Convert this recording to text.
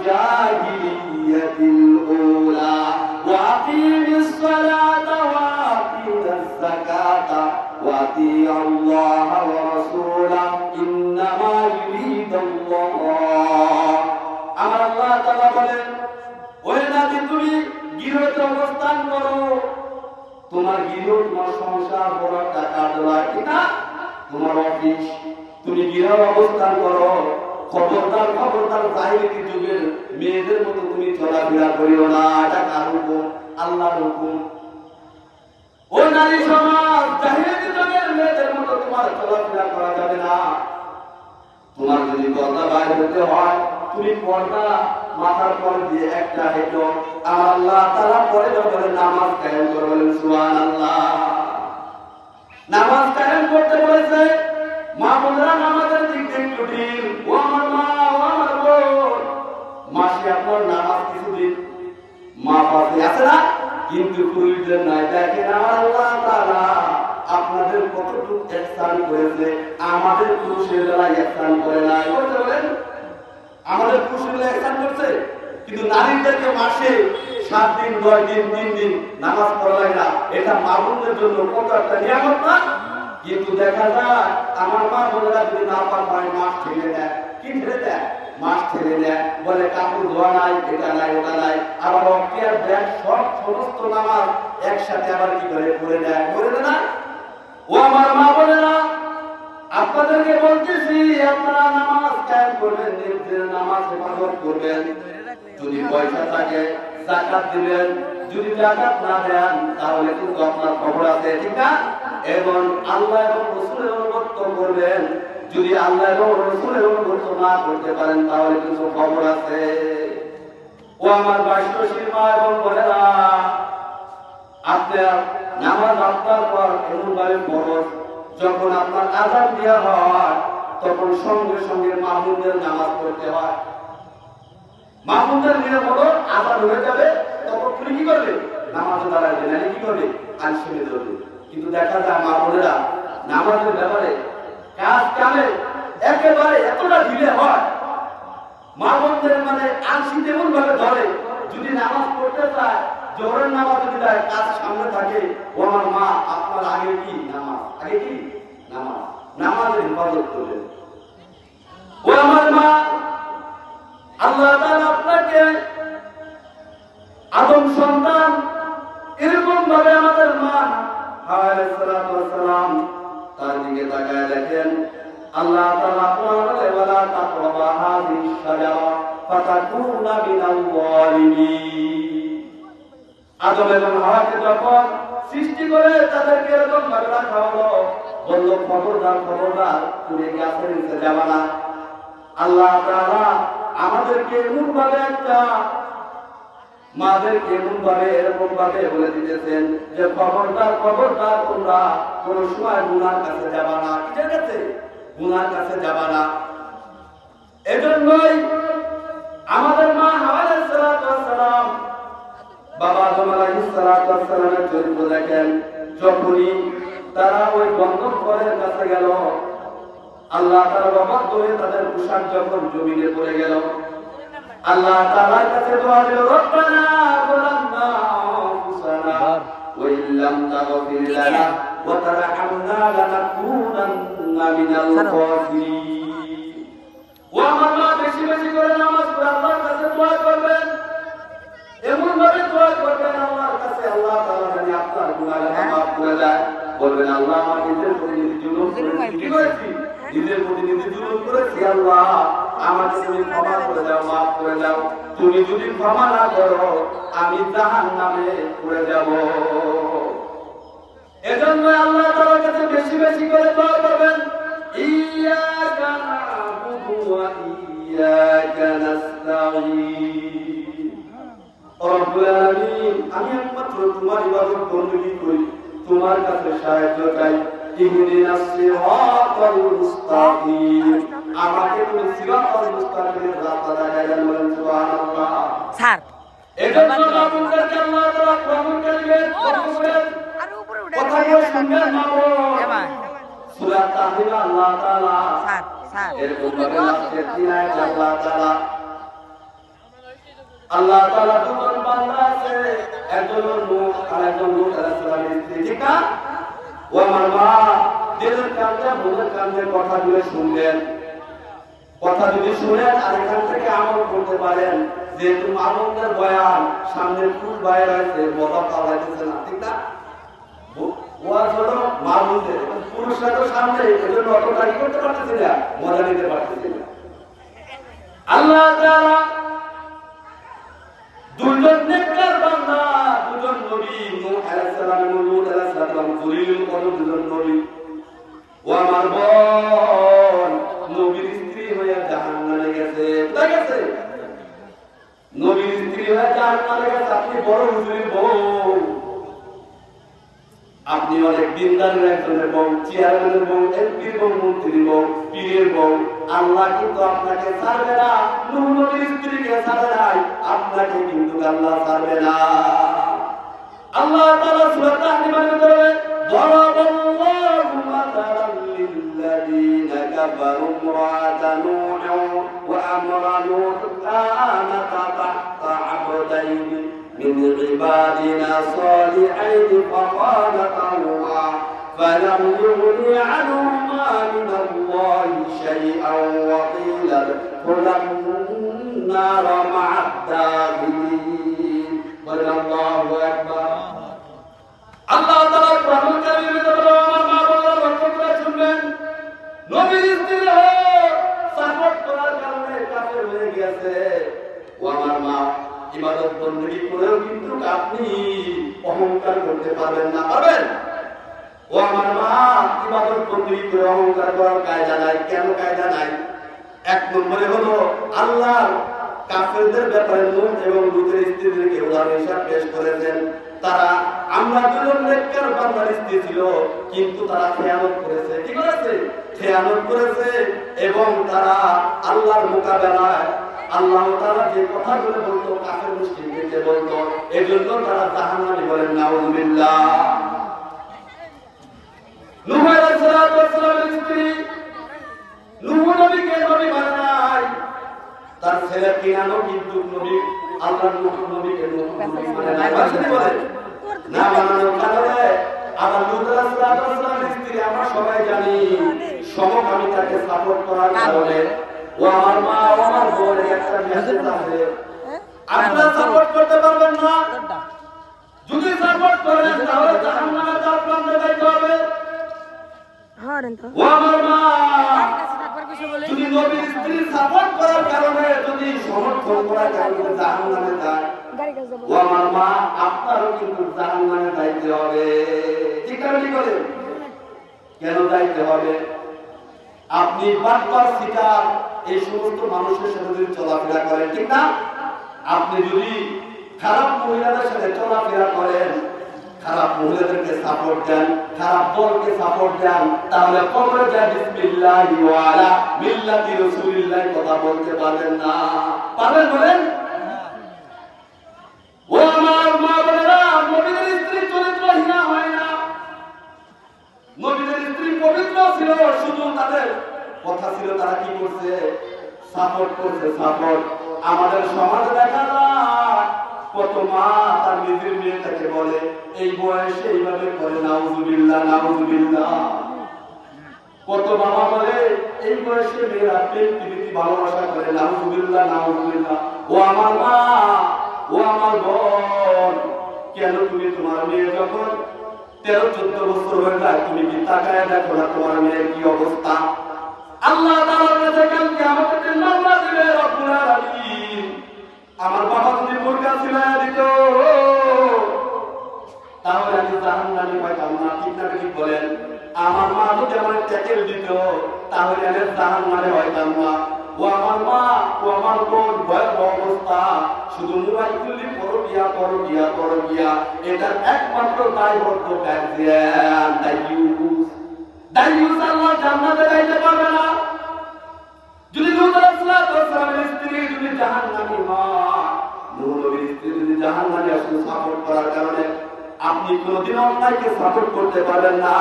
জাহিলিয়াতিল উলা ওয়া আকিমিস সালাতা ওয়া আতিনাজ যাকাতা ওয়া আতিউল্লাহ ওয়া রাসূলাহু ইন্নামা ইউরিদুল্লাহ। আমার আল্লাহ তাআলা বলেন, ওই নবী তুমি গৃহে অবস্থান করো, তোমার গৃহ তোমার সংসার বড় একটা কার্যালয়, ঠিক না? তোমার অফিস, তুমি গৃহে অবস্থান করো। খবরদার খবরদার জাহিলি যুগের মেয়েদের মতো তুমি চলাফেরা করিও না, এটা কার হুকুম? আল্লাহর হুকুম। ও নারী সমাজ, জাহিলি যুগের মেয়েদের মতো তোমার চলাফেরা করা যাবে না। তোমার যদি পর্দা বাইরে হতে হয়, তুমি পর্দা মাথার পর দিয়ে একটা হেঁটো। আর আল্লাহ তাআলা পরে যখন নামাজ কায়েম করে বলেন সুবহানাল্লাহ। নামাজ কায়েম করতে বলেছে, মা বোনেরা নামাজের দিক দিয়ে একটু ঢিল। ও আমার মা, ও আমার বোন, মাসে আপনার নামাজ কিছুদিন মা পাশে আছে না, কিন্তু পুরুষদের নাই। দেখেন আমার আল্লাহ তাআলা আপনাদের কতটুকু ইহসান করেছে, আমাদের পুরুষেরা ইহসান করে নাই। বলতে বলেন আমাদের পুরুষেরা ইহসান করছে, কিন্তু নারীদেরকে মাসে 7 দিন 10 দিন 3 দিন নামাজ পড়া লাগে না, এটা মা বোনদের জন্য কত একটা নিয়ামত না? কিন্তু দেখা যায় আমার মা বোনেরা যদি না পায় মাস ঠেলে দেয়। কি ঠেলে দেয়? মাস ঠেলে দেয়, বলে কাপড় ধোয়া নাই, এটা নাই ওটা নাই। আবার অক্তিয়ার ব্যাগ সব সমস্ত নামাজ একসাথে আবার কি করে পড়ে দেয়, পড়ে দেয় না? ও আমার মা বোনেরা, আপনাদেরকে বলতেছি, আপনারা নামাজ কায়েম করবেন, নিজের নামাজ হেফাজত করবেন। যদি পয়সা থাকে যাকাত দিবেন, যদি যাকাত না দেন তাহলে কিন্তু আপনার খবর আছে, ঠিক না? এবং আল্লাহ এবং রাসূলের অনুগত্য করবেন। যদি আল্লাহ এবং রাসূলের অনুগত্য না করতে পারেন তাহলে কিন্তু খবর আছে। ও আমার বাইশী মা এবং বোনেরা, আপনার নামাজ আপনার পর এমনভাবে ফরজ, যখন আপনার আযান দেওয়া হয় তখন সঙ্গে সঙ্গে মামুমদের নামাজ পড়তে হয়। মামুমদের নিরাপদ আযান হয়ে যাবে, তখন তুমি কি করবে? নামাজে দাঁড়াবে, না কি করবে? আনসুনে ধরবে। কিন্তু দেখা যায় মা বোনেরা নামাজের ব্যাপারে কাজ কামে একেবারে এতটা ঢিলে হয়, মা বোনদের মানে আনসি তেমন ভাবে ধরে। যদি নামাজ পড়তে চায়, জোহরের নামাজ যদি দেয়, কাজ সামনে থাকে, ও আমার মা আপনার আগে কি নামাজ, আগে কি নামাজ, নামাজের হেফাজত করবেন। ও আমার মা, আল্লাহ তাআলা আপনাকে আদম সন্তান এরকম ভাবে আমাদের মা হাওয়া আলাইহিস সালাতু ওয়াস সালাম তার দিকে তাকায় দেখেন, আল্লাহ তাআলা আপনাকে বলে ওয়ালা তাকরাবা হাযিহিস শাজারা ফাতাকুনা মিনাল যালিমিন। আদম এবং হাওয়াকে যখন সৃষ্টি করে তাদেরকে এরকম ভাবে রাখা হলো, বলল খবরদার খবরদার তুমি গাছের নিচে যাবা না। আল্লাহ তাআলা আমাদেরকে এমন ভাবে একটা মাদেরকে এমন ভাবে এরকম ভাবে বলে দিতেছেন যে খবরদার খবরদার তোমরা কোন সময় গুনার কাছে যাবা না। কিসের কাছে? গুনার কাছে যাবা না। এজন্যই আমাদের মা হাওয়া আলাইহিস সালাতু ওয়াস সালাম, বাবা আদম আলাইহিস সালাতু ওয়াস সালামের চরিত্র দেখেন। যখনই তারা ওই বন্ধন ঘরের কাছে গেল, আল্লাহ তাআলা বাধ্য হয়ে তাদের পোশাক যখন জমিনে পড়ে গেল, আল্লাহ তাআলার কাছে দোয়া দিল, রব্বানা যালামনা আনফুসানা ওয়া ইল্লাম তাগফির লানা ওয়া তারহামনা লানাকুনান্না মিনাল খাসিরিন। ও আমার মা, বেশি বেশি করে নামাজ পড়ে আল্লাহর কাছে দোয়া করবেন, এমন ভাবে দোয়া করবেন আল্লাহর কাছে আল্লাহ তাআলা যেন আপনার গুনাহগুলো মাফ করে দেয়। বলবেন, আল্লাহ আমার নিজের প্রতি জুলুম করেছি, নিজের প্রতি জুলুম করেছি, আল্লাহ আমাকে তুমি ক্ষমা করে দাও, মাফ করে দাও। তুমি যদি ক্ষমা না করো আমি জাহান্নামে পড়ে যাব। এজন্য আল্লাহ তাআলার কাছে বেশি বেশি করে দোয়া করবেন, ইয়াকা না'বুদু ওয়া ইয়াকা নাস্তাঈন। রব্বুল আলামিন, আমি একমাত্র তোমার ইবাদত বندگی করি, তোমার কাছে সাহায্য চাই। ইহদিনাস সিরাতাল মুস্তাকিম, আমাকে তুমি সিরাতাল মুস্তাকিমের রাস্তা দেখায় দেন। বলেন সুবহানাল্লাহ। স্যার এজন্য আপনাদেরকে আল্লাহ তাআলা কোরআন কারীমের আর উপরে উঠে কথাগুলো শুনবেন না। সূরা তাহরিম আল্লাহ তাআলা স্যার এরকম ভাবে লাস্টের দিন আয়াত আল্লাহ তাআলা আল্লাহ তাআলা দুজন বান্দা আছে, একজন নূহ আর একজন লূত আলাইহিস সালামের স্ত্রী, ঠিক না? ও আমার মা, দিলের কান্দে মনের কান্দে কথাগুলো শুনলেন, কথা যদি শুনেন আর এখান থেকে আমল করতে পারেন, যেহেতু মানবদের বয়ান সামনে পুরুষ বাইরে রয়েছে, মজা পাওয়া যাচ্ছে না, ঠিক না? ওয়াজ হলো মানবদের, পুরুষরা তো সামনে, এজন্য অতটা কি করতে পারতেছি না, মজা নিতে পারতেছি না। আল্লাহ তাআলা দুজন নেককার বান্দা, দুজন নবী, নূহ আলাইহিস সালাম এবং লূত আলাইহিস সালাম, জলিলুল কদর দুজন নবী। ও আমার বোন, নবীর স্ত্রী হয়ে জাহান্নামে গেছে, কোথায় গেছে? নবীর স্ত্রী হয়ে জাহান্নামে গেছে। আপনি বড় হুজুরের বউ, আপনি অনেক দিনদারের একজনের বউ, চেয়ারম্যানের বউ, এমপির বউ, মন্ত্রীর বউ, পীরের বউ। আল্লাহ কিন্তু আপনাকে ছাড়বে না, নূহ নবীর স্ত্রীকে ছাড়ে নাই, আপনাকে কিন্তু আল্লাহ ছাড়বে না। আল্লাহ তাআলা সূরা তাহরিমের ভিতরে দরাবাল্লাহু মাসালান লিল্লাযীনা কাফারু ইমরাআতা নূহ ওয়া আমরাতু কানাতা তাহতা আবদাইনি মিন ইবাদিনা সালিহাইনি ফাখানাতাহুমা ফালাম يغني عنهما من الله شيئا وقيل ادخلا النار مع الداخلين والله أكبر। আল্লাহ তাআলা কোরআনুল কারীমের ভিতরে আমার মা বোনেরা লক্ষ্য করে শুনবেন, নবীর স্ত্রী সাপোর্ট করার কারণে কাফের হয়ে গেছে। ও আমার মা, ইবাদত বندگی করেও কিন্তু আপনি অহংকার করতে পারবেন না, পারবেন? ও আমার মা, ইবাদত বندگی করে অহংকার করার কায়দা নাই। কেন কায়দা নাই? এক নম্বরে হলো আল্লাহর কাফেরদের ব্যাপারে নূহ এবং লূতের স্ত্রীদেরকে উদাহরণ হিসেবে পেশ করেছেন। তারা, আমরা দুজন নেককার বান্দার স্ত্রী ছিল, কিন্তু তারা খেয়ানত করেছে। কি করেছে? খেয়ানত করেছে। এবং তারা আল্লাহর মোকাবেলায় আল্লাহ তাআলা যে কথাগুলো বলতো কাফের মুশরিকদেরকে বলতো, এজন্য তারা জাহান্নামী। বলেন নাউযুবিল্লাহ। নূহ আলাইহিস সালামের স্ত্রী নূহ নবীকে নবী মানে নাই, তার ছেলে কিনানো কিন্তু নবী, আল্লাহর নবীকে নবী মানে নাই। বলেন না মানানোর কারণে আবার লূত আলাইহিস সালামের স্ত্রী আমরা সবাই জানি, সমকামিতাকে সাপোর্ট করার কারণে। ও আমার মা, ও আমার বোন, একটা মেসেজ আছে, আপনারা সাপোর্ট করতে পারবেন না। যদি সাপোর্ট করেন তাহলে জাহান্নামে আপনাদের যাইতে হবে। ও আমার মা, যদি নবীর স্ত্রী সাপোর্ট করার কারণে, যদি সমর্থন করার কারণে জাহান্নামে যায়, ও আমার মা, আপনারও কিন্তু জাহান্নামে যাইতে হবে। ঠিক আছে? বলেন কেন যাইতে হবে? আপনি বারবার শিকার এই সমস্ত মানুষের সাথে যদি চলাফেরা করেন, ঠিক না? আপনি যদি খারাপ মহিলাদের সাথে চলাফেরা করেন, খারাপ মহিলাদেরকে সাপোর্ট দেন, খারাপ দলকে সাপোর্ট দেন, তাহলে কবরে যায় বিসমিল্লাহি ওয়া আলা মিল্লাতি রাসূলিল্লাহ কথা বলতে পারবেন না। পারবেন? বলেন। ও আমার মা বোনেরা, নবীদের স্ত্রী চরিত্রহীনা হয় না, নবীদের স্ত্রী পবিত্র ছিল। শুধু তাদের কথা ছিল, তারা কি করছে? সাপোর্ট করছে। সাপোর্ট আমাদের সমাজে দেখা যায়, কত মা তার নিজের মেয়েটাকে বলে এই বয়সে এইভাবে করে, নাউযুবিল্লাহ নাউযুবিল্লাহ। কত বাবা বলে এই বয়সে মেয়েরা প্রেম প্রীতি ভালোবাসা করে, নাউযুবিল্লাহ নাউযুবিল্লাহ। ও আমার মা, ও আমার বোন, কেন তুমি তোমার মেয়ে যখন 13-14 বছর হয়ে যায়, তুমি কি তাকায় দেখো না তোমার মেয়ের কি অবস্থা? আল্লাহ তাআলার কাছে কালকে আমাকে মামলা দিবে রব্বুল আলামিন। আমার বাবা যদি বোরকা ছিলায় দিত, তাহলে আমি জাহান্নামে পাইতাম না। ঠিক না? ঠিক বলেন। আমার মা যদি আমার ট্যাকেল দিত, তাহলে আমি জাহান্নামে হইতাম না। ও আমার মা, ও আমার বোন, ভয়াবহ অবস্থা। শুধু মোবাইল খুললি পরকিয়া পরকিয়া পরকিয়া, এটার একমাত্র দায়বদ্ধ গার্জিয়ান দায়ুস আল্লাহ জান্নাতে যাইতে পারবে না। যদি লূত আলাইহিস সালামের স্ত্রী যদি জাহান্নামী হয়, নূহ নবীর স্ত্রী যদি জাহান্নামে আসলে সাপোর্ট করার কারণে আপনি কোনদিন অন্যায়কে সাপোর্ট করতে পারবেন না।